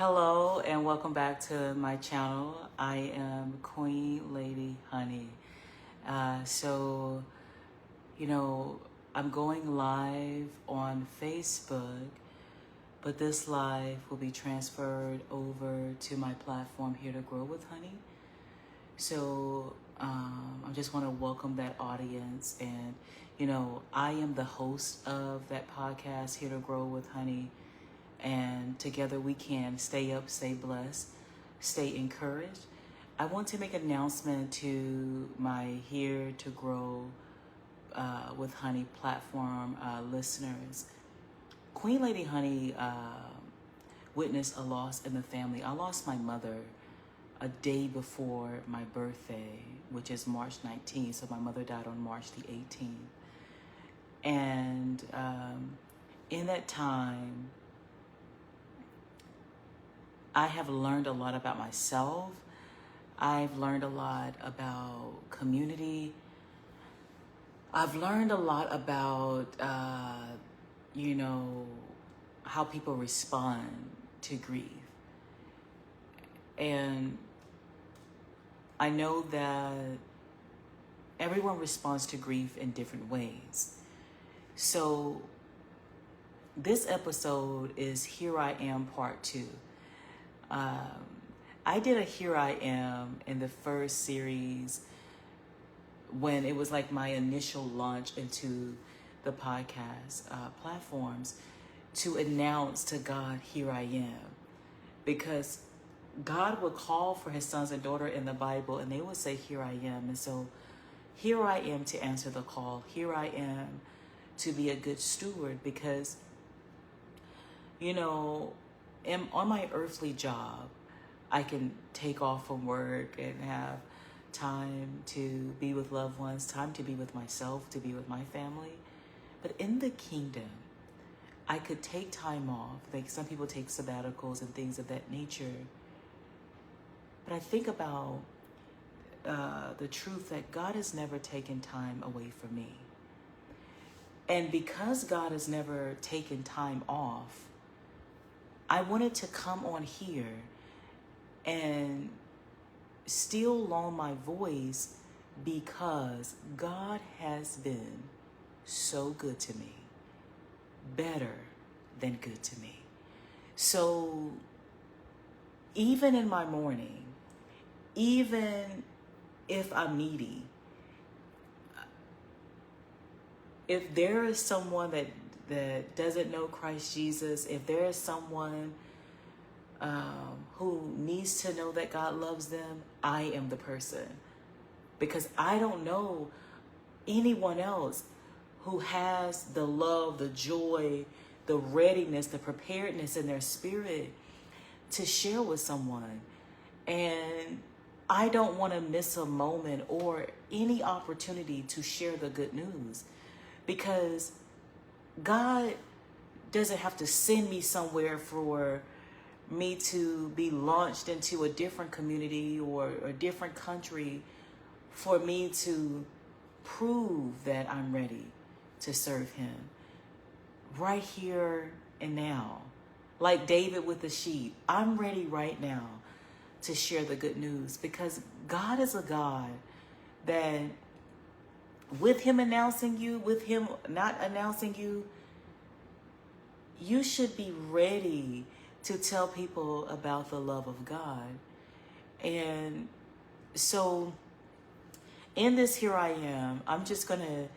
Hello and welcome back to my channel. I am Queen Lady Hunny. So, I'm going live on Facebook, but this live will be transferred over to my platform Here to Grow with Hunny. So, I just want to welcome that audience. And, I am the host of that podcast, Here to Grow with Hunny. And together we can stay up, stay blessed, stay encouraged. I want to make an announcement to my Here to Grow with Hunny platform listeners. Queen Lady Hunny witnessed a loss in the family. I lost my mother a day before my birthday, which is March 19th. So my mother died on March the 18th. And in that time, I have learned a lot about myself. I've learned a lot about community. I've learned a lot about, how people respond to grief. And I know that everyone responds to grief in different ways. So this episode is Here I Am Part 2. I did a Here I Am in the first series when it was like my initial launch into the podcast platforms to announce to God, here I am. Because God would call for his sons and daughter in the Bible and they would say, here I am. And so here I am to answer the call. Here I am to be a good steward because, on my earthly job, I can take off from work and have time to be with loved ones, time to be with myself, to be with my family. But in the kingdom, I could take time off. Like some people take sabbaticals and things of that nature. But I think about the truth that God has never taken time away from me. And because God has never taken time off, I wanted to come on here and still loan my voice because God has been so good to me, better than good to me. So even in my mourning, even if I'm needy, if there is someone that doesn't know Christ Jesus, if there is someone who needs to know that God loves them, I am the person. Because I don't know anyone else who has the love, the joy, the readiness, the preparedness in their spirit to share with someone. And I don't want to miss a moment or any opportunity to share the good news. Because God doesn't have to send me somewhere for me to be launched into a different community or a different country for me to prove that I'm ready to serve him. Right here and now. Like David with the sheep. I'm ready right now to share the good news because God is a God that with him announcing you, with him not announcing you, you should be ready to tell people about the love of God. And so in this Here I Am, I'm just going to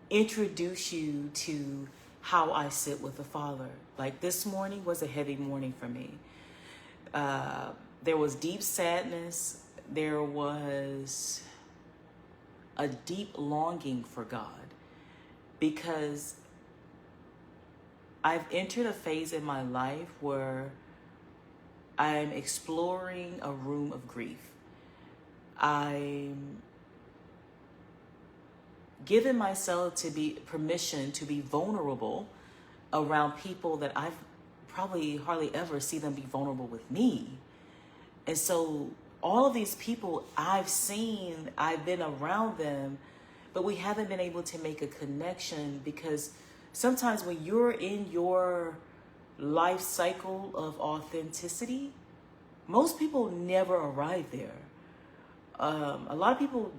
introduce you to how I sit with the Father. Like this morning was a heavy morning for me. There was deep sadness. There was a deep longing for God because I've entered a phase in my life where I'm exploring a room of grief. I'm giving myself to be permission to be vulnerable around people that I've probably hardly ever see them be vulnerable with me. And so all of these people I've seen, I've been around them, but we haven't been able to make a connection because sometimes when you're in your life cycle of authenticity, most people never arrive there. A lot of people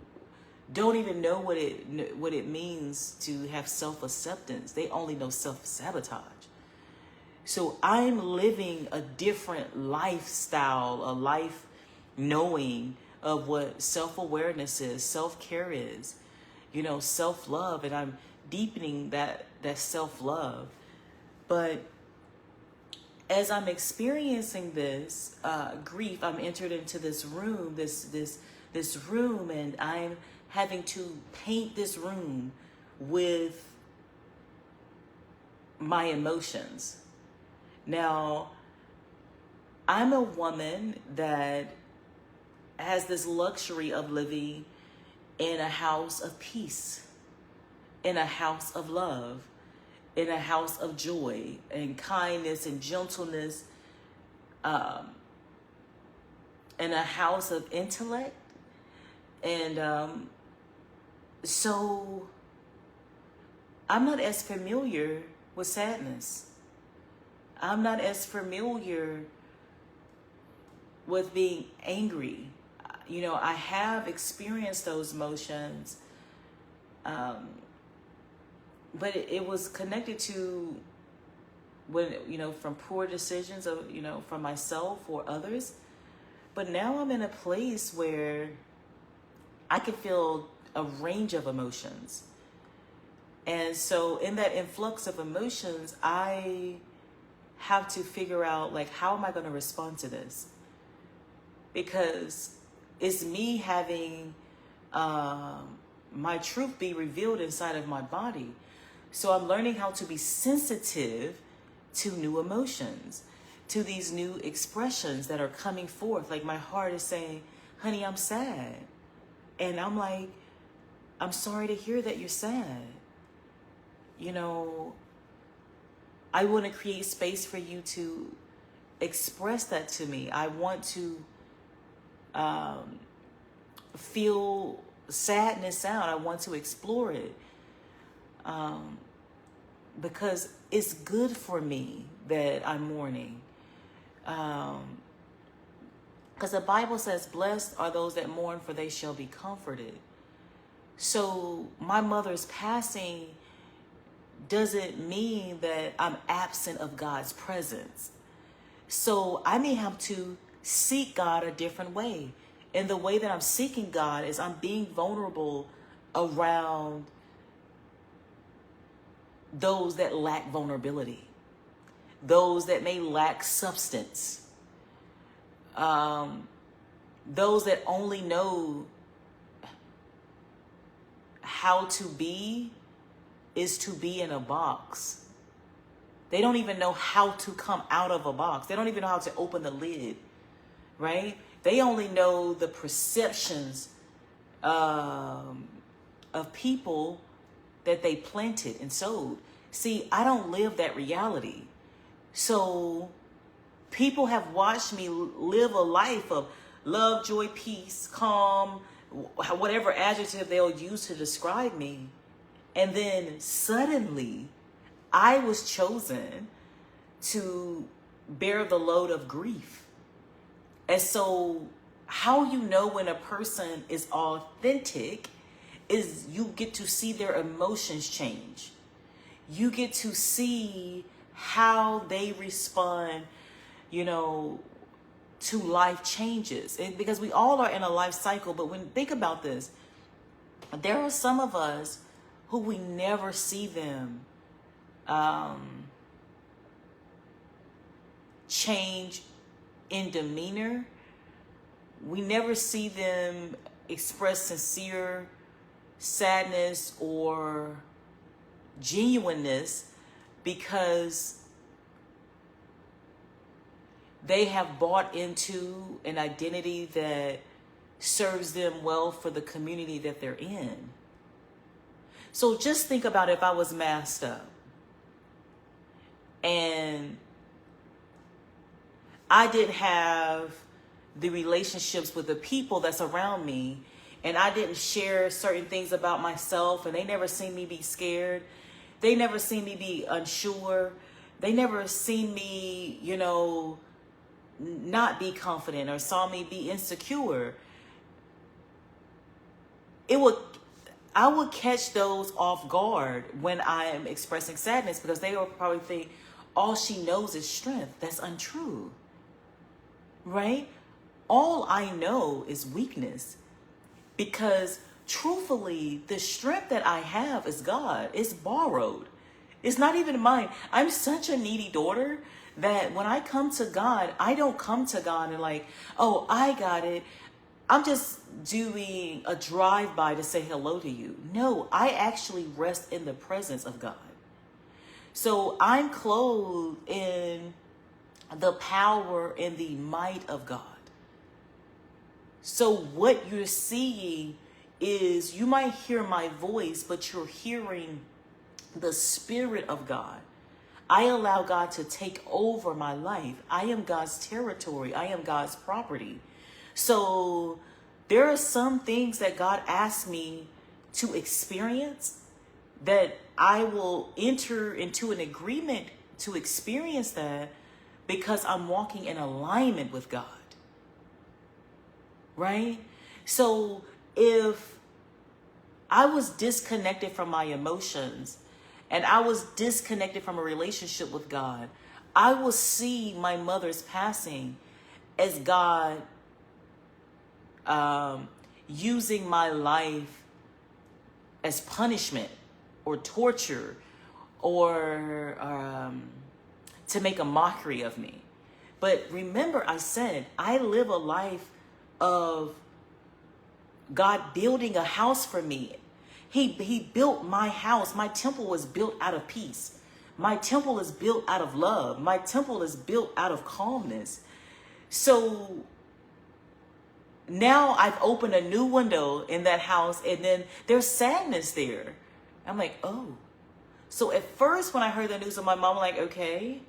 don't even know what it means to have self-acceptance. They only know self-sabotage. So I'm living a different lifestyle, a life knowing of what self-awareness is, self-care is, self-love, and I'm deepening that self-love. But as I'm experiencing this grief, I'm entered into this room, this room, and I'm having to paint this room with my emotions. Now, I'm a woman that has this luxury of living in a house of peace, in a house of love, in a house of joy and kindness and gentleness, in a house of intellect. And so I'm not as familiar with sadness. I'm not as familiar with being angry. I have experienced those emotions, but it was connected to from poor decisions of, from myself or others. But now I'm in a place where I can feel a range of emotions. And so in that influx of emotions, I have to figure out, how am I going to respond to this? Because it's me having my truth be revealed inside of my body. So I'm learning how to be sensitive to new emotions, to these new expressions that are coming forth. Like my heart is saying, honey, I'm sad. And I'm like, I'm sorry to hear that you're sad. I want to create space for you to express that to me. I want to feel sadness out. I want to explore it. Because it's good for me that I'm mourning. Because the Bible says, blessed are those that mourn, for they shall be comforted. So my mother's passing doesn't mean that I'm absent of God's presence. So I may have to seek God a different way. And the way that I'm seeking God is I'm being vulnerable around those that lack vulnerability, those that may lack substance, those that only know how to be is to be in a box. They don't even know how to come out of a box. They don't even know how to open the lid, right? They only know the perceptions of people that they planted and sowed. See, I don't live that reality. So people have watched me live a life of love, joy, peace, calm, whatever adjective they'll use to describe me. And then suddenly I was chosen to bear the load of grief. And so how you know when a person is authentic is you get to see their emotions change. You get to see how they respond, to life changes. And because we all are in a life cycle, but think about this, there are some of us who we never see them change in demeanor. We never see them express sincere sadness or genuineness because they have bought into an identity that serves them well for the community that they're in. So just think about if I was masked up and I didn't have the relationships with the people that's around me, and I didn't share certain things about myself, and they never seen me be scared. They never seen me be unsure. They never seen me, you know, not be confident or saw me be insecure. I would catch those off guard when I am expressing sadness, because they will probably think all she knows is strength. That's untrue, right? All I know is weakness, because truthfully, the strength that I have is God. It's borrowed. It's not even mine. I'm such a needy daughter that when I come to God, I don't come to God and like, oh, I got it. I'm just doing a drive-by to say hello to you. No, I actually rest in the presence of God. So I'm clothed in the power and the might of God. So what you're seeing is, you might hear my voice, but you're hearing the Spirit of God. I allow God to take over my life. I am God's territory. I am God's property. So there are some things that God asks me to experience that I will enter into an agreement to experience that, because I'm walking in alignment with God. Right? So if I was disconnected from my emotions and I was disconnected from a relationship with God, I will see my mother's passing as God using my life as punishment or torture, or to make a mockery of me. But remember, I said I live a life of God building a house for me. He built my house. My temple was built out of peace. My temple is built out of love. My temple is built out of calmness. So now I've opened a new window in that house, and then there's sadness there. I'm like, oh. So at first when I heard the news of my mom, I'm like, okay.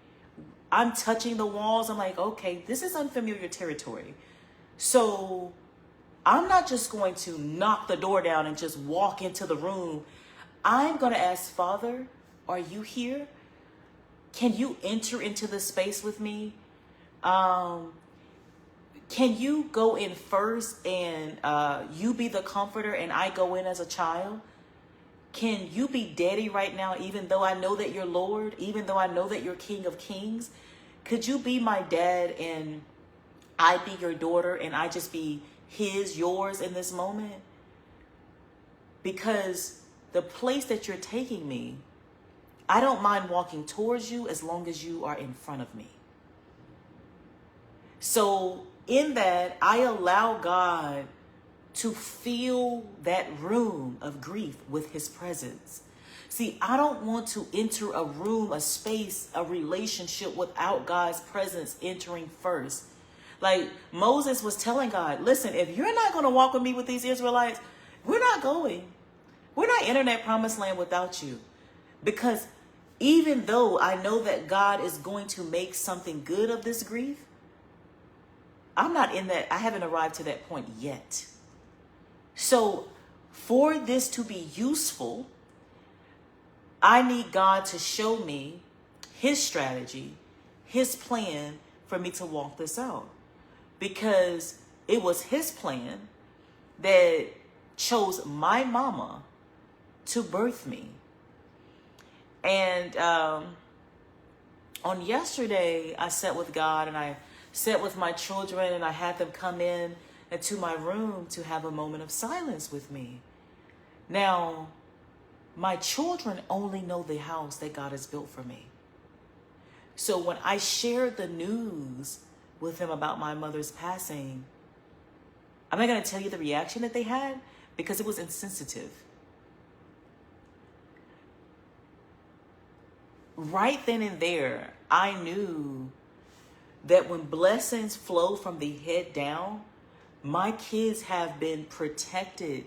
I'm touching the walls. I'm like, okay, this is unfamiliar territory. So I'm not just going to knock the door down and just walk into the room. I'm going to ask, Father, are you here? Can you enter into this space with me? Can you go in first and you be the comforter and I go in as a child? Can you be daddy right now, even though I know that you're Lord, even though I know that you're King of Kings? Could you be my dad and I be your daughter and I just be yours in this moment? Because the place that you're taking me, I don't mind walking towards you as long as you are in front of me. So in that, I allow God to fill that room of grief with his presence. See, I don't want to enter a room, a space, a relationship without God's presence entering first. Like Moses was telling God, listen, if you're not going to walk with me with these Israelites, we're not going. We're not entering that promised land without you. Because even though I know that God is going to make something good of this grief, I'm not in that. I haven't arrived to that point yet. So for this to be useful, I need God to show me his strategy, his plan for me to walk this out. Because it was his plan that chose my mama to birth me. And on yesterday, I sat with God and I sat with my children and I had them come in into my room to have a moment of silence with me. Now, my children only know the house that God has built for me. So when I shared the news with them about my mother's passing, I'm not going to tell you the reaction that they had because it was insensitive. Right then and there, I knew that when blessings flow from the head down, my kids have been protected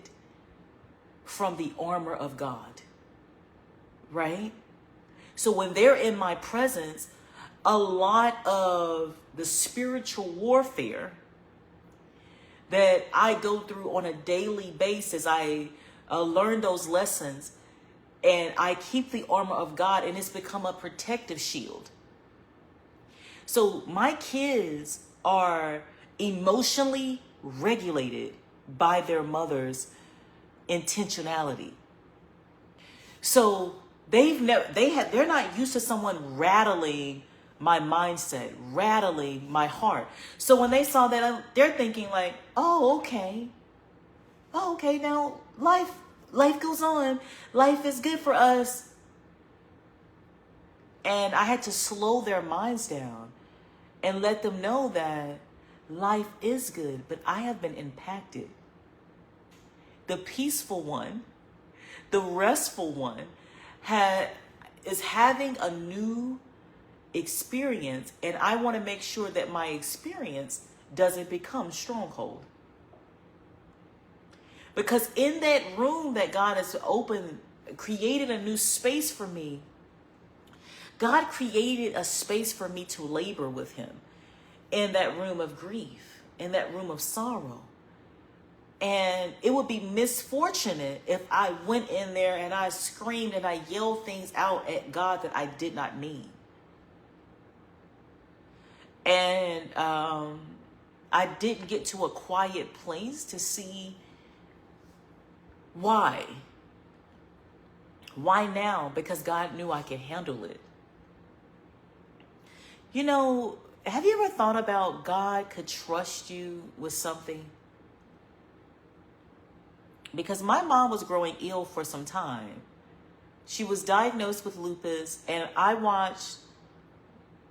from the armor of God, right? So when they're in my presence, a lot of the spiritual warfare that I go through on a daily basis, I learn those lessons and I keep the armor of God, and it's become a protective shield. So my kids are emotionally regulated by their mother's intentionality. So they're not used to someone rattling my mindset, rattling my heart. So when they saw that, they're thinking like, oh, okay. Oh, okay, now life goes on. Life is good for us. And I had to slow their minds down and let them know that life is good, but I have been impacted. The peaceful one, the restful one, is having a new experience, and I want to make sure that my experience doesn't become stronghold. Because in that room that God has opened, created a new space for me, God created a space for me to labor with him in that room of grief, in that room of sorrow. And it would be misfortunate if I went in there and I screamed and I yelled things out at God that I did not mean. And I didn't get to a quiet place to see why. Why now? Because God knew I could handle it. You know, have you ever thought about God could trust you with something? Because my mom was growing ill for some time. She was diagnosed with lupus, and I watched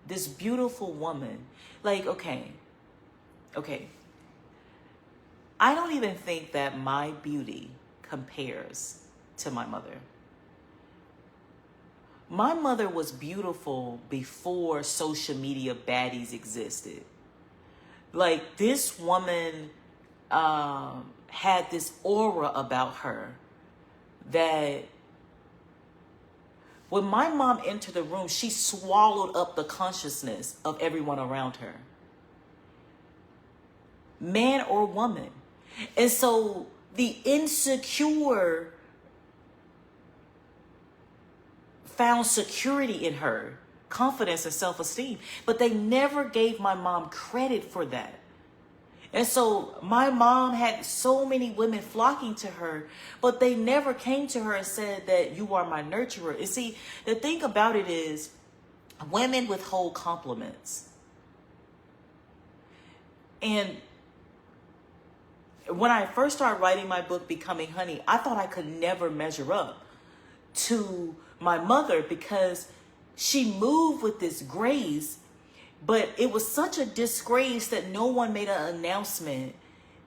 this beautiful woman. Like, okay. I don't even think that my beauty compares to my mother. My mother was beautiful before social media baddies existed. Like, this woman had this aura about her that when my mom entered the room, she swallowed up the consciousness of everyone around her, man or woman. And so the insecure found security in her, confidence and self-esteem, but they never gave my mom credit for that. And so my mom had so many women flocking to her, but they never came to her and said that you are my nurturer. And see, the thing about it is, women withhold compliments. And when I first started writing my book, Becoming Hunny, I thought I could never measure up to my mother because she moved with this grace, but it was such a disgrace that no one made an announcement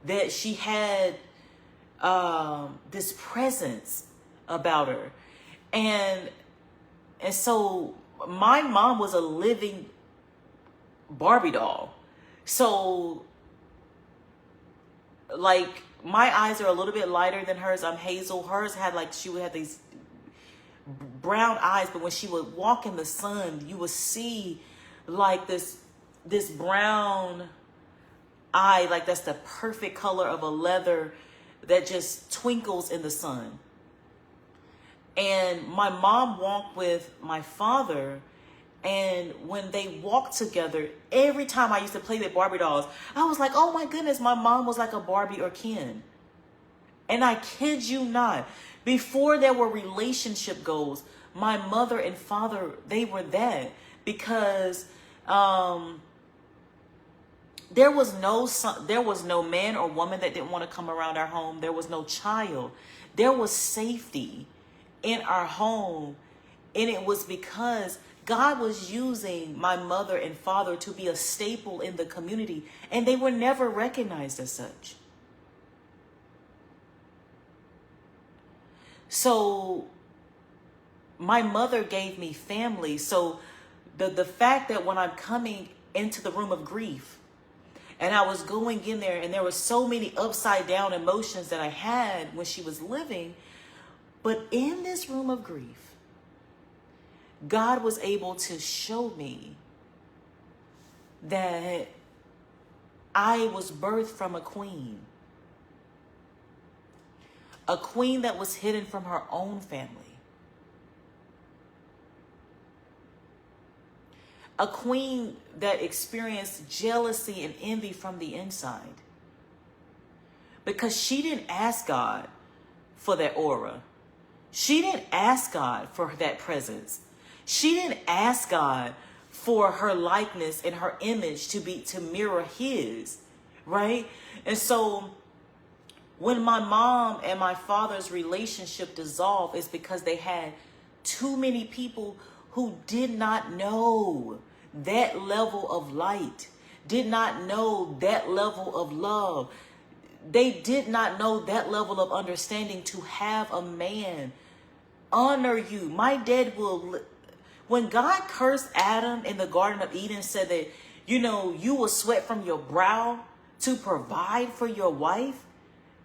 that she had this presence about her. And so my mom was a living Barbie doll. So, like, my eyes are a little bit lighter than hers. I'm hazel. Hers had she would have these brown eyes, but when she would walk in the sun, you would see like this brown eye, like that's the perfect color of a leather that just twinkles in the sun. And my mom walked with my father, and when they walked together, every time I used to play with Barbie dolls, I was like, oh my goodness, my mom was like a Barbie or Ken. And I kid you not, before there were relationship goals, my mother and father, they were that, because there was no man or woman that didn't want to come around our home. There was no child. There was safety in our home. And it was because God was using my mother and father to be a staple in the community, and they were never recognized as such. So my mother gave me family. So the fact that when I'm coming into the room of grief and I was going in there and there were so many upside down emotions that I had when she was living, but in this room of grief, God was able to show me that I was birthed from a queen that was hidden from her own family. A queen that experienced jealousy and envy from the inside. Because she didn't ask God for that aura. She didn't ask God for that presence. She didn't ask God for her likeness and her image to mirror his, right? And so when my mom and my father's relationship dissolved, it's because they had too many people who did not know that level of light, did not know that level of love. They did not know that level of understanding to have a man honor you. My dad will, when God cursed Adam in the Garden of Eden, said that, you know, you will sweat from your brow to provide for your wife.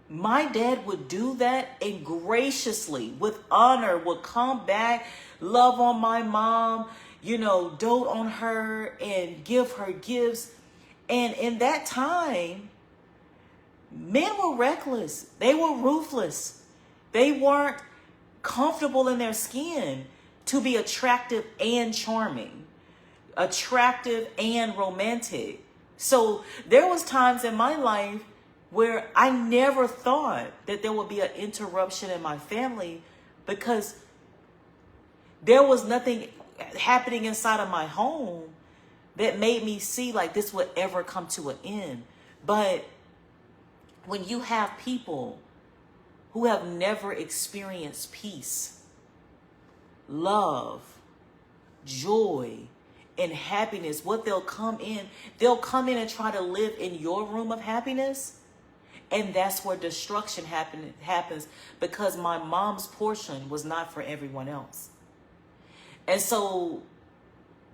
My dad would do that, and graciously, with honor, would come back, love on my mom, you know, dote on her and give her gifts. And in that time, men were reckless. They were ruthless. They weren't comfortable in their skin to be attractive and charming, attractive and romantic. So there was times in my life where I never thought that there would be an interruption in my family because there was nothing happening inside of my home that made me see like this would ever come to an end. But when you have people who have never experienced peace, love, joy, and happiness, what they'll come in and try to live in your room of happiness. And that's where destruction happens because my mom's portion was not for everyone else. And so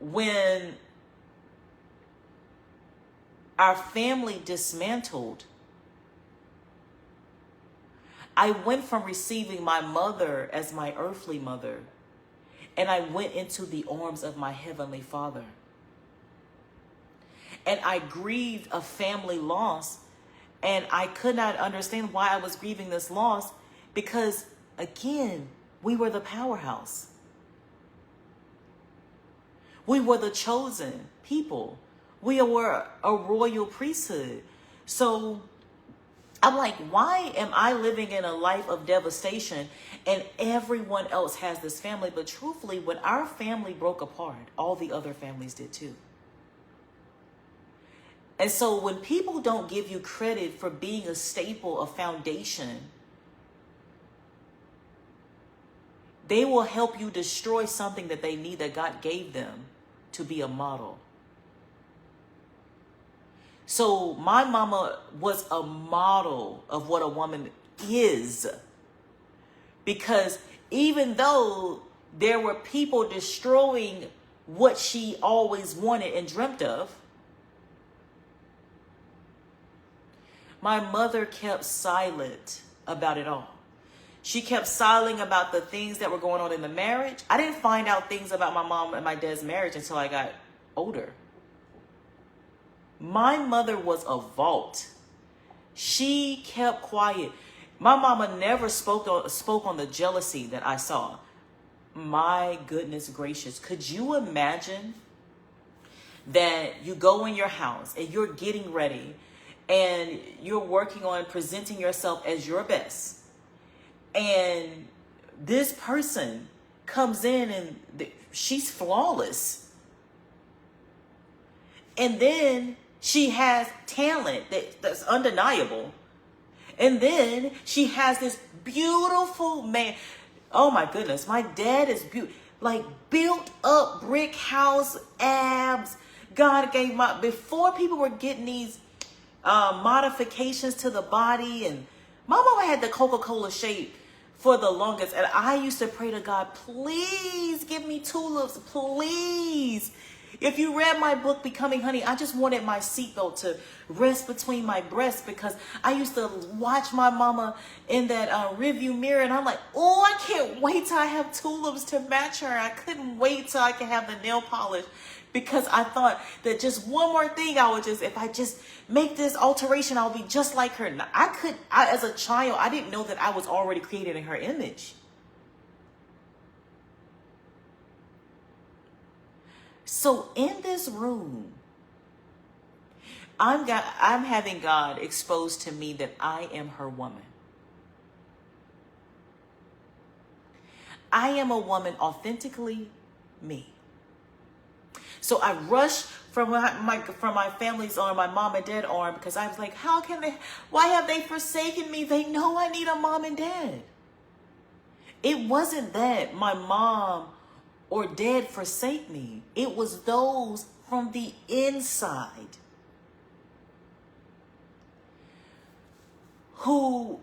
when our family dismantled, I went from receiving my mother as my earthly mother, and I went into the arms of my heavenly Father. And I grieved a family loss. And I could not understand why I was grieving this loss because, again, we were the powerhouse. We were the chosen people. We were a royal priesthood. So I'm like, why am I living in a life of devastation and everyone else has this family? But truthfully, when our family broke apart, all the other families did too. And so when people don't give you credit for being a staple, a foundation, they will help you destroy something that they need, that God gave them to be a model. So my mama was a model of what a woman is. Because even though there were people destroying what she always wanted and dreamt of, my mother kept silent about it all. She kept silent about the things that were going on in the marriage. I didn't find out things about my mom and my dad's marriage until I got older. My mother was a vault. She kept quiet. My mama never spoke on the jealousy that I saw. My goodness gracious. Could you imagine that you go in your house and you're getting ready and you're working on presenting yourself as your best, and this person comes in and she's flawless, and then she has talent that's undeniable, and then she has this beautiful man. Oh my goodness, my dad is like built up brick house, abs. God gave before people were getting these modifications to the body, and my mama had the Coca-Cola shape for the longest, and I used to pray to God, please give me tulips, please. If you read my book, Becoming Hunny, I just wanted my seatbelt to rest between my breasts because I used to watch my mama in that rearview mirror, and I'm like, oh, I can't wait till I have tulips to match her. I couldn't wait till I could have the nail polish because I thought that just one more thing, if I just make this alteration, I'll be just like her. Now, as a child, I didn't know that I was already created in her image. So in this room, I'm having God exposed to me that I am her woman. I am a woman authentically me. So I rushed from my family's arm, my mom and dad arm, because I was like, why have they forsaken me? They know I need a mom and dad. It wasn't that my mom or dad forsake me. It was those from the inside who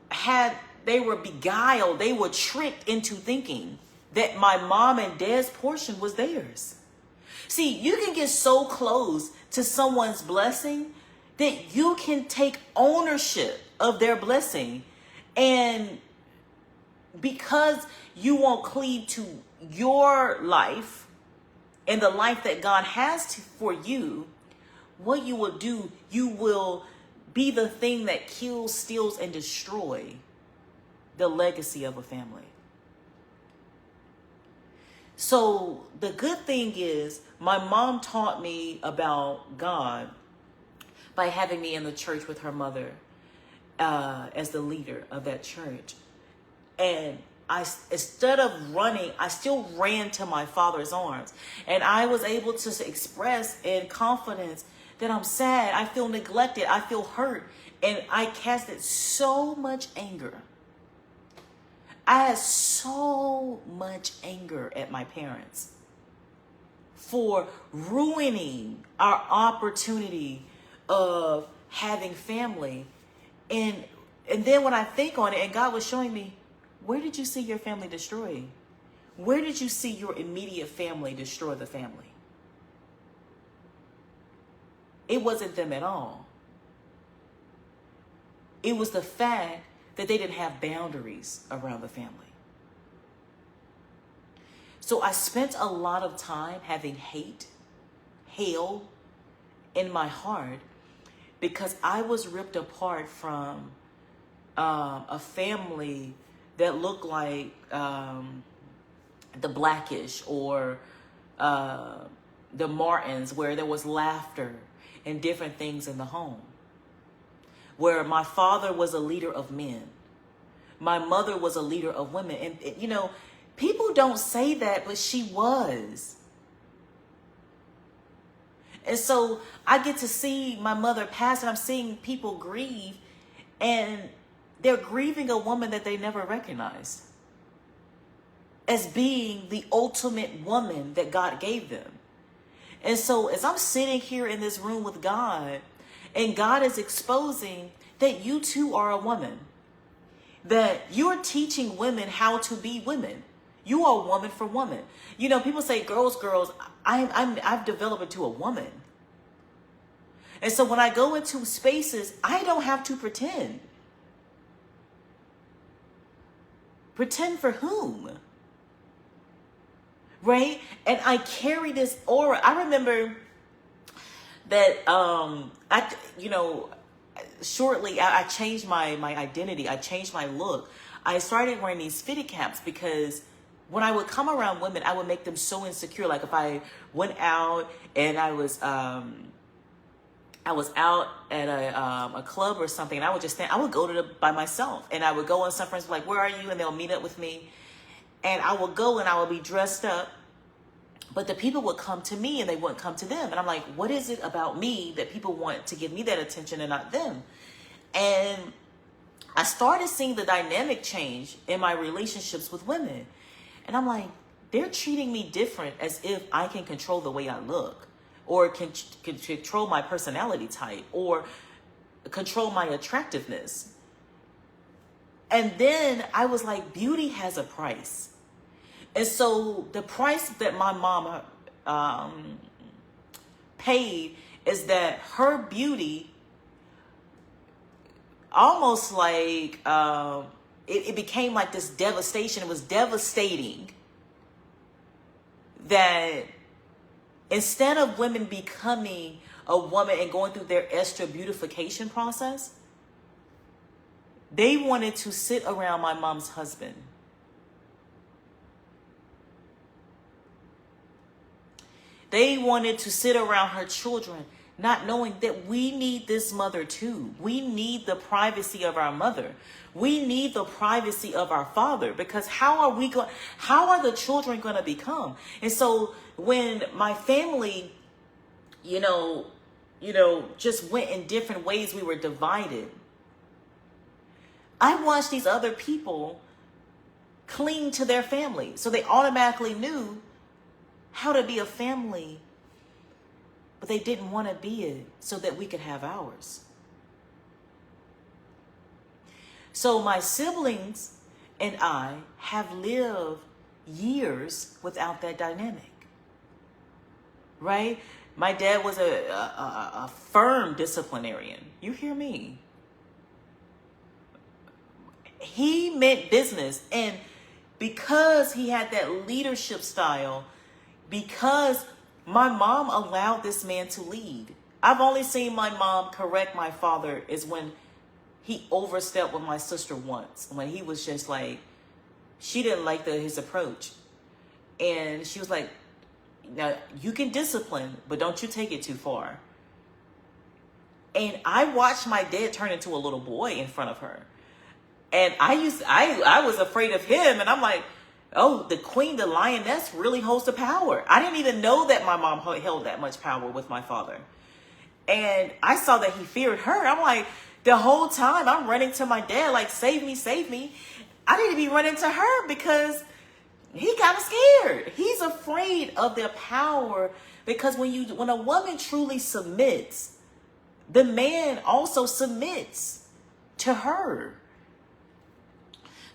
they were beguiled, they were tricked into thinking that my mom and dad's portion was theirs. See, you can get so close to someone's blessing that you can take ownership of their blessing. And because you won't cleave to your life and the life that God has for you, what you will do, you will be the thing that kills, steals, and destroys the legacy of a family. So the good thing is my mom taught me about God by having me in the church with her mother as the leader of that church. And instead of running, I still ran to my father's arms. And I was able to express in confidence that I'm sad, I feel neglected, I feel hurt. And I casted so much anger. I had so much anger at my parents for ruining our opportunity of having family. And then when I think on it, and God was showing me, where did you see your family destroyed? Where did you see your immediate family destroy the family? It wasn't them at all. It was the fact that they didn't have boundaries around the family. So I spent a lot of time having hell in my heart because I was ripped apart from a family that looked like the Blackish or the Martins, where there was laughter and different things in the home. Where my father was a leader of men. My mother was a leader of women. And, you know, people don't say that, but she was. And so I get to see my mother pass, and I'm seeing people grieve, and they're grieving a woman that they never recognized as being the ultimate woman that God gave them. And so as I'm sitting here in this room with God, and God is exposing that you too are a woman, that you're teaching women how to be women. You are a woman for woman. You know, people say, girls, I've developed into a woman. And so when I go into spaces, I don't have to pretend. Pretend for whom? Right? And I carry this aura. I remember that, shortly I changed my identity. I changed my look. I started wearing these fitted caps because when I would come around women, I would make them so insecure. Like if I went out and I was out at a club or something, and I would just stand, I would go by myself, and I would go, and some friends were like, where are you? And they'll meet up with me. And I would go and I would be dressed up, but the people would come to me and they wouldn't come to them. And I'm like, what is it about me that people want to give me that attention and not them? And I started seeing the dynamic change in my relationships with women. And I'm like, they're treating me different as if I can control the way I look, or can control my personality type, or control my attractiveness. And then I was like, beauty has a price. And so the price that my mama paid is that her beauty almost like it became like this devastation. It was devastating that instead of women becoming a woman and going through their extra beautification process, they wanted to sit around my mom's husband. They wanted to sit around her children, not knowing that we need this mother too. We need the privacy of our mother. We need the privacy of our father, because how are the children going to become? And so when my family, just went in different ways, we were divided. I watched these other people cling to their family. So they automatically knew how to be a family, but they didn't want to be it so that we could have ours. So my siblings and I have lived years without that dynamic, right? My dad was a firm disciplinarian. You hear me? He meant business. And because he had that leadership style, because my mom allowed this man to lead. I've only seen my mom correct my father is when he overstepped with my sister once, when he was just like, she didn't like his approach. And she was like, now you can discipline, but don't you take it too far. And I watched my dad turn into a little boy in front of her. And I was afraid of him. And I'm like, oh, the queen, the lioness really holds the power. I didn't even know that my mom held that much power with my father. And I saw that he feared her. I'm like, the whole time I'm running to my dad, like, save me, save me. I need to be running to her because he kind of scared. He's afraid of their power, because when a woman truly submits, the man also submits to her.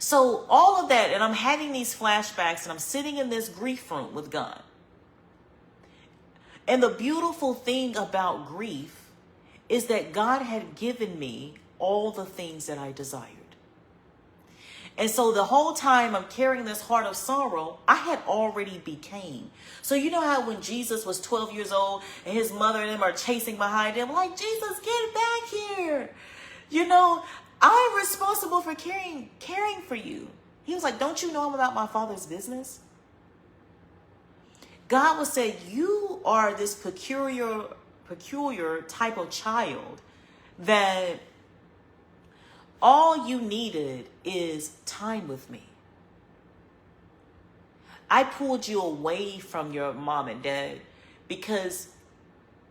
So all of that, and I'm having these flashbacks, and I'm sitting in this grief room with God. And the beautiful thing about grief is that God had given me all the things that I desired. And so the whole time I'm carrying this heart of sorrow, I had already became. So you know how when Jesus was 12 years old and his mother and them are chasing behind him, like, Jesus, get back here. I'm responsible for caring for you. He was like, don't you know I'm about my father's business? God would say, you are this peculiar type of child that all you needed is time with me. I pulled you away from your mom and dad because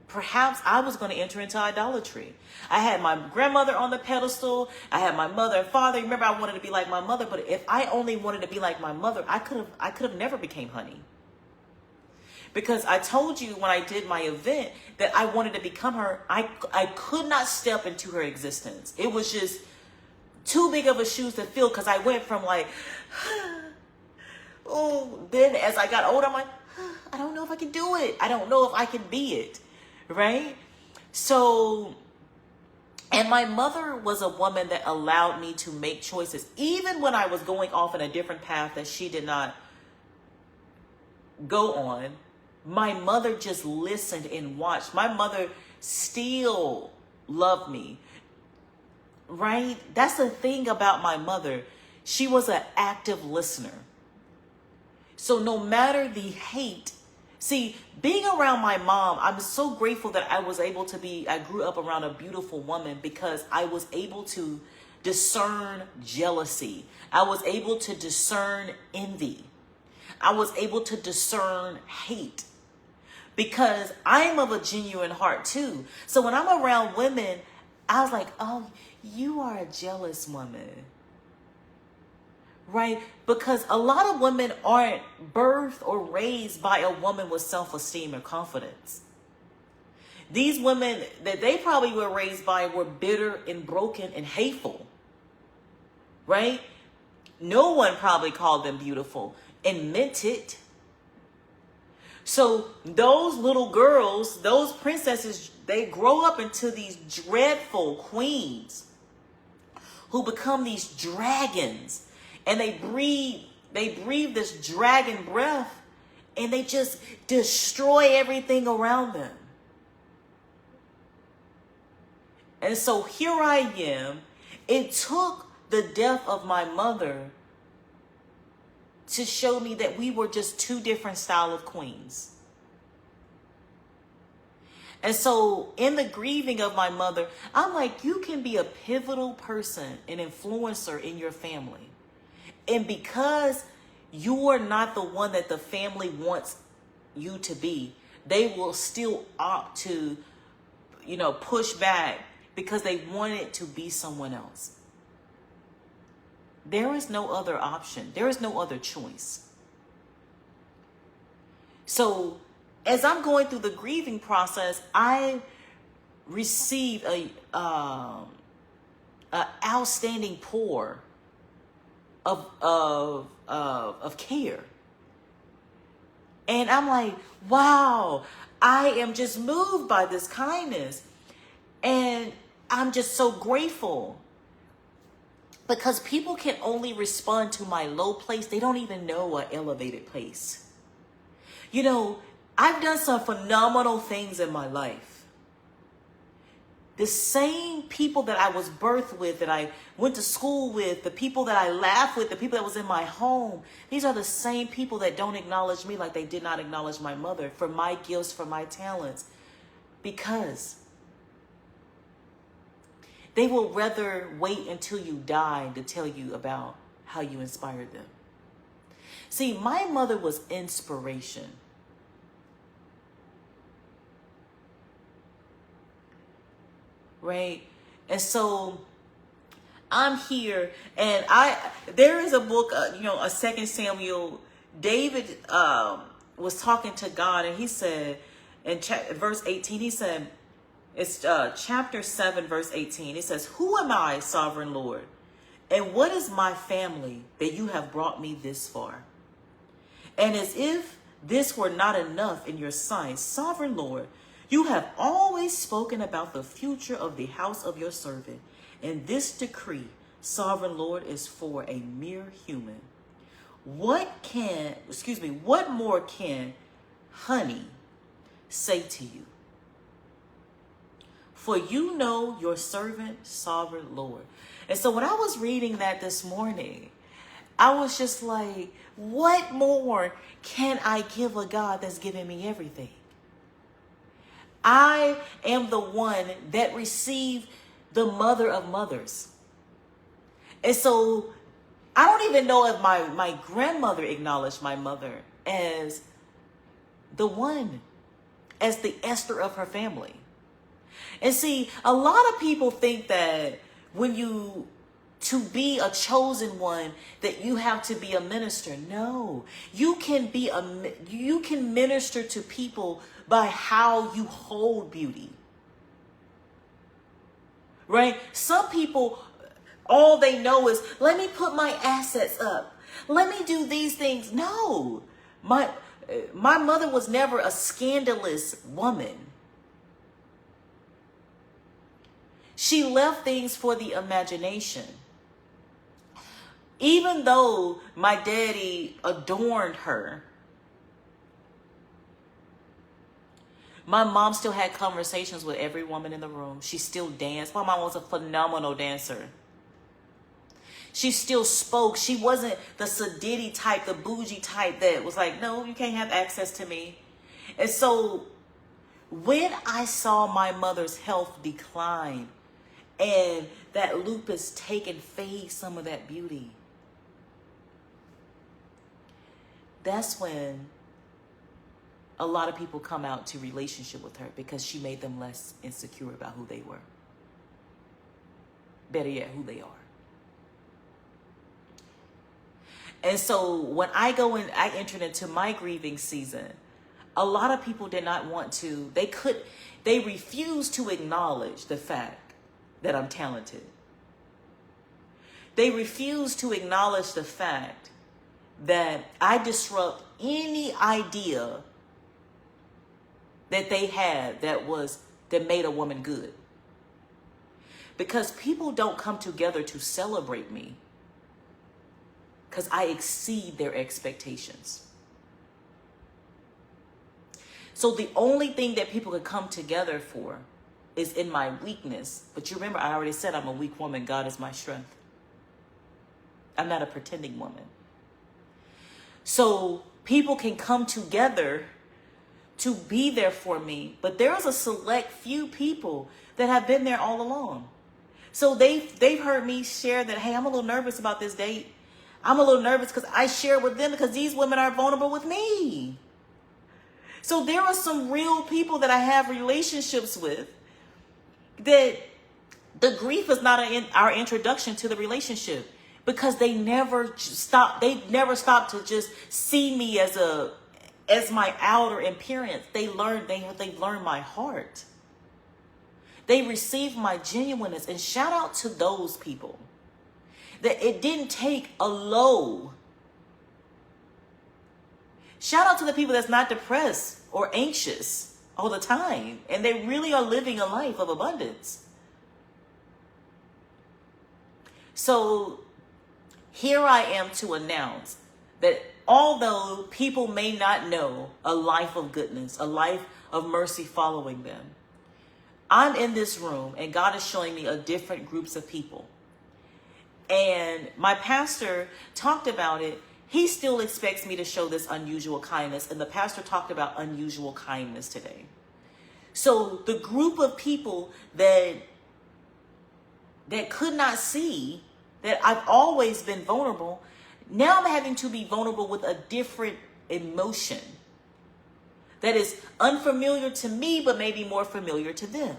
perhaps I was going to enter into idolatry. I had my grandmother on the pedestal. I had my mother and father. Remember, I wanted to be like my mother, but if I only wanted to be like my mother, I could have never became Hunny. Because I told you when I did my event that I wanted to become her. I could not step into her existence. It was just too big of a shoes to fill, because I went from like, oh, then as I got older, I'm like, I don't know if I can do it. I don't know if I can be it. Right? So, and my mother was a woman that allowed me to make choices, even when I was going off in a different path that she did not go on. My mother just listened and watched. My mother still loved me. Right? That's the thing about my mother. She was an active listener. So no matter the hate, see, being around my mom, I'm so grateful that I grew up around a beautiful woman, because I was able to discern jealousy. I was able to discern envy. I was able to discern hate, because I'm of a genuine heart too. So when I'm around women, I was like, oh, you are a jealous woman. Right? Because a lot of women aren't birthed or raised by a woman with self-esteem or confidence. These women that they probably were raised by were bitter and broken and hateful. Right? No one probably called them beautiful and meant it. So those little girls, those princesses, they grow up into these dreadful queens who become these dragons. And they breathe this dragon breath, and they just destroy everything around them. And so here I am. It took the death of my mother to show me that we were just two different style of queens. And so in the grieving of my mother, I'm like, you can be a pivotal person, an influencer in your family. And because you are not the one that the family wants you to be, they will still opt to, push back because they want it to be someone else. There is no other option. There is no other choice. So as I'm going through the grieving process, I received a outstanding pour of care. And I'm like, wow, I am just moved by this kindness. And I'm just so grateful. Because people can only respond to my low place. They don't even know an elevated place. I've done some phenomenal things in my life. The same people that I was birthed with, that I went to school with, the people that I laughed with, the people that was in my home, these are the same people that don't acknowledge me like they did not acknowledge my mother for my gifts, for my talents. Because they will rather wait until you die to tell you about how you inspired them. See, my mother was inspiration. Right? And so I'm here, and there is a book, a 2 Samuel. David was talking to God, and he said, in verse 18, he said, it's chapter 7, verse 18. It says, "Who am I, sovereign Lord? And what is my family that you have brought me this far? And as if this were not enough in your sight, sovereign Lord, you have always spoken about the future of the house of your servant. And this decree, sovereign Lord, is for a mere human. What more can Hunny say to you? For you know your servant, sovereign Lord." And so when I was reading that this morning, I was just like, what more can I give a God that's given me everything? I am the one that received the mother of mothers. And so I don't even know if my grandmother acknowledged my mother as the one, as the Esther of her family. And see, a lot of people think that to be a chosen one, that you have to be a minister. No, you can minister to people by how you hold beauty. Right? Some people, all they know is, let me put my assets up. Let me do these things. No, my mother was never a scandalous woman. She left things for the imagination. Even though my daddy adorned her, my mom still had conversations with every woman in the room. She still danced. My mom was a phenomenal dancer. She still spoke. She wasn't the sedity type, the bougie type that was like, no, you can't have access to me. And so when I saw my mother's health decline and that lupus take and fade some of that beauty, that's when a lot of people come out to relationship with her, because she made them less insecure about who they were. Better yet, who they are. And so when I entered into my grieving season, a lot of people did not want to, they refused to acknowledge the fact that I'm talented. They refused to acknowledge the fact that I disrupt any idea that they had that made a woman good. Because people don't come together to celebrate me, because I exceed their expectations. So the only thing that people could come together for is in my weakness. But you remember, I already said I'm a weak woman. God is my strength. I'm not a pretending woman. So people can come together to be there for me. But there is a select few people that have been there all along. So they've heard me share that, hey, I'm a little nervous about this date. I'm a little nervous because I share with them because these women are vulnerable with me. So there are some real people that I have relationships with that the grief is not our introduction to the relationship, because they never stop. They never stop to just see me as my outer appearance. They've learned my heart. They receive my genuineness, and shout out to those people that it didn't take a low. Shout out to the people that's not depressed or anxious all the time, and they really are living a life of abundance. So here I am to announce that although people may not know a life of goodness, a life of mercy following them, I'm in this room and God is showing me a different groups of people. And my pastor talked about it. He still expects me to show this unusual kindness. And the pastor talked about unusual kindness today. So the group of people that could not see that I've always been vulnerable, now I'm having to be vulnerable with a different emotion that is unfamiliar to me, but maybe more familiar to them.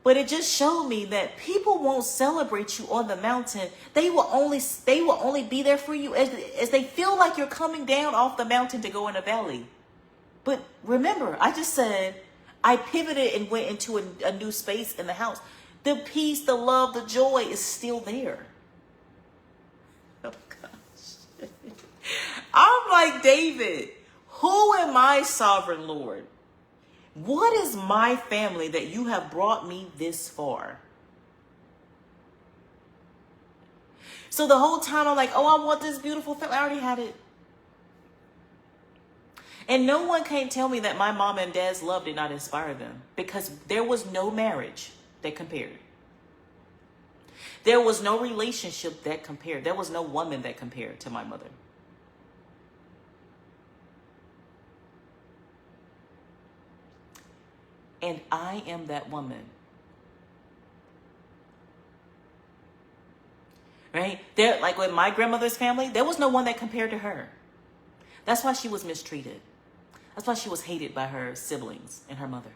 But it just showed me that people won't celebrate you on the mountain. They will only be there for you as they feel like you're coming down off the mountain to go in a valley. But remember, I just said I pivoted and went into a new space in the house. The peace, the love, the joy is still there. Oh, gosh. I'm like, David, who am I, sovereign Lord? What is my family that you have brought me this far? So the whole time I'm like, oh, I want this beautiful family. I already had it. And no one can tell me that my mom and dad's love did not inspire them, because there was no marriage that compared. There was no relationship that compared. There was no woman that compared to my mother. And I am that woman. Right? There, like with my grandmother's family, there was no one that compared to her. That's why she was mistreated. That's why she was hated by her siblings and her mother.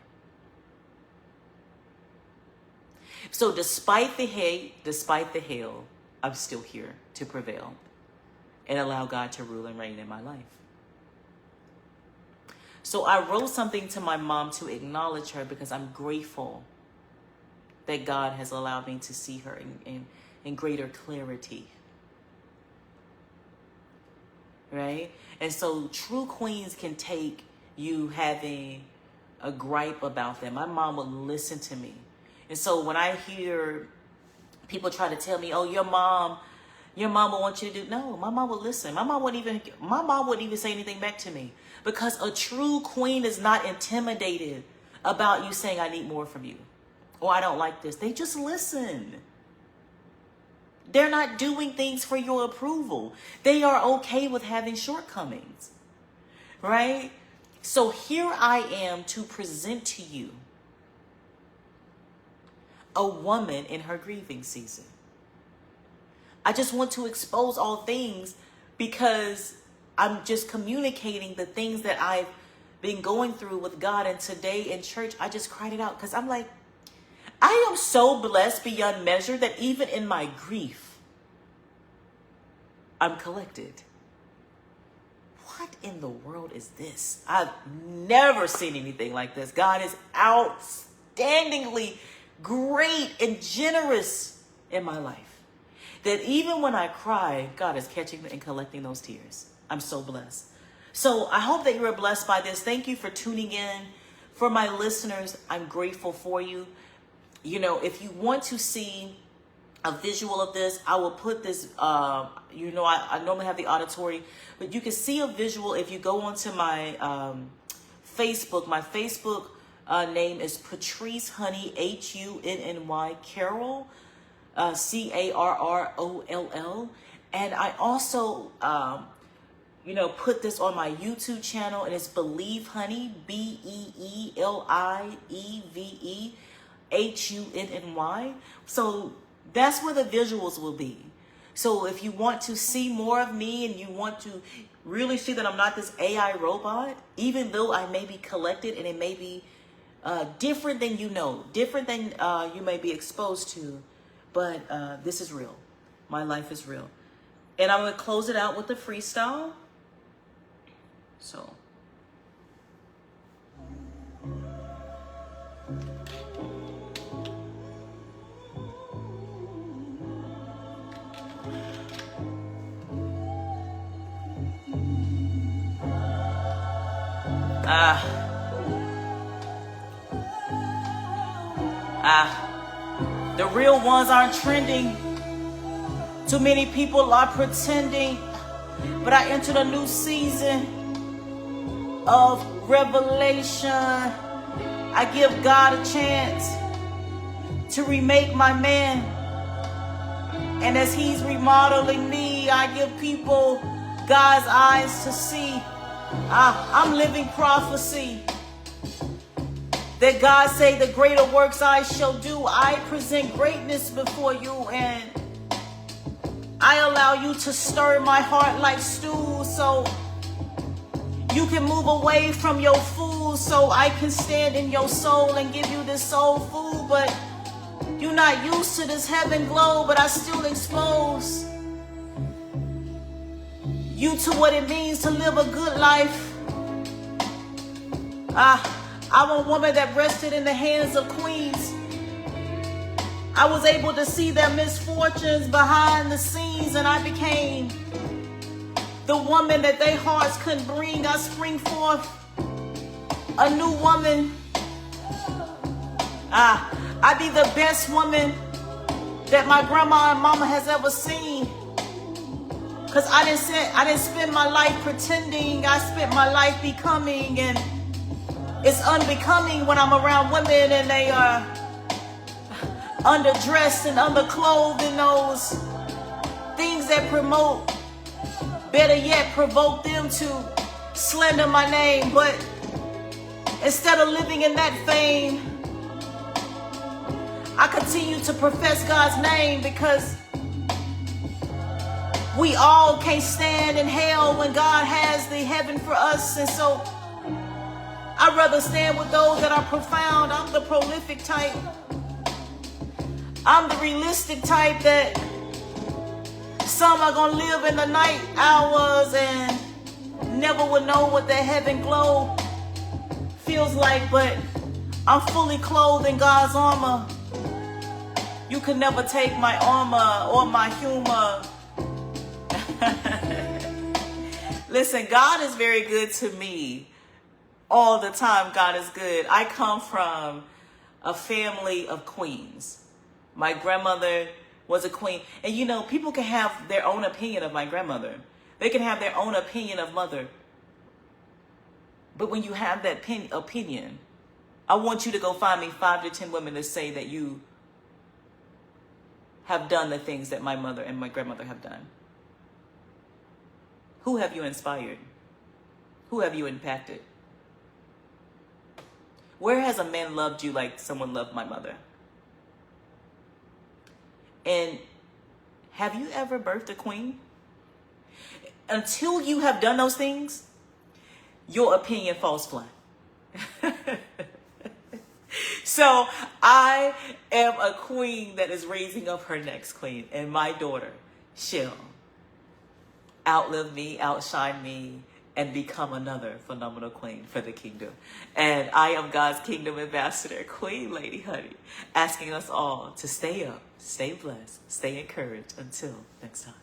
So despite the hate, despite the hail, I'm still here to prevail and allow God to rule and reign in my life. So I wrote something to my mom to acknowledge her, because I'm grateful that God has allowed me to see her in greater clarity. Right? And so true queens can take you having a gripe about them. My mom would listen to me. And so when I hear people try to tell me, oh, your mom will want you to do, no, my mom would listen. My mom wouldn't even say anything back to me, because a true queen is not intimidated about you saying, I need more from you, or I don't like this. They just listen. They're not doing things for your approval. They are okay with having shortcomings, right? So here I am to present to you a woman in her grieving season. I just want to expose all things, because I'm just communicating the things that I've been going through with God. And today in church, I just cried it out, because I'm like, I am so blessed beyond measure that even in my grief, I'm collected. What in the world is this? I've never seen anything like this. God is outstandingly great and generous in my life, that even when I cry, God is catching and collecting those tears. I'm so blessed. So I hope that you are blessed by this. Thank you for tuning in. For my listeners, I'm grateful for you. You know, if you want to see a visual of this, I will put this, I normally have the auditory, but you can see a visual if you go onto my Facebook. My Facebook name is Patrice Hunny, Hunny, Carroll, Carroll. And I also, put this on my YouTube channel, and it's Beelieve Hunny, Beelievehunny. So that's where the visuals will be. So if you want to see more of me and you want to really see that I'm not this AI robot, even though I may be collected and it may be different than different than you may be exposed to, but this is real. My life is real. And I'm going to close it out with a freestyle. So. The real ones aren't trending. Too many people are pretending. But I entered a new season of revelation. I give God a chance to remake my man. And as he's remodeling me, I give people God's eyes to see. I'm living prophecy. That God say the greater works I shall do. I present greatness before you, and I allow you to stir my heart like stew, so you can move away from your food, so I can stand in your soul and give you this soul food. But you're not used to this heaven glow, but I still expose you to what it means to live a good life. I'm a woman that rested in the hands of queens. I was able to see their misfortunes behind the scenes, and I became the woman that their hearts couldn't bring. I spring forth a new woman. I be the best woman that my grandma and mama has ever seen. Because I didn't spend my life pretending. I spent my life becoming, and it's unbecoming when I'm around women and they are underdressed and underclothed in those things that promote, better yet, provoke them to slander my name. But instead of living in that fame, I continue to profess God's name, because we all can't stand in hell when God has the heaven for us. And so I'd rather stand with those that are profound. I'm the prolific type. I'm the realistic type that some are going to live in the night hours and never would know what that heaven glow feels like. But I'm fully clothed in God's armor. You can never take my armor or my humor. Listen, God is very good to me. All the time, God is good. I come from a family of queens. My grandmother was a queen. And people can have their own opinion of my grandmother. They can have their own opinion of mother. But when you have that opinion, I want you to go find me 5 to 10 women that say that you have done the things that my mother and my grandmother have done. Who have you inspired? Who have you impacted? Where has a man loved you like someone loved my mother? And have you ever birthed a queen? Until you have done those things, your opinion falls flat. So I am a queen that is raising up her next queen. And my daughter shall outlive me, outshine me, and become another phenomenal queen for the kingdom. And I am God's kingdom ambassador, Queen Lady Hunny, asking us all to stay up, stay blessed, stay encouraged. Until next time.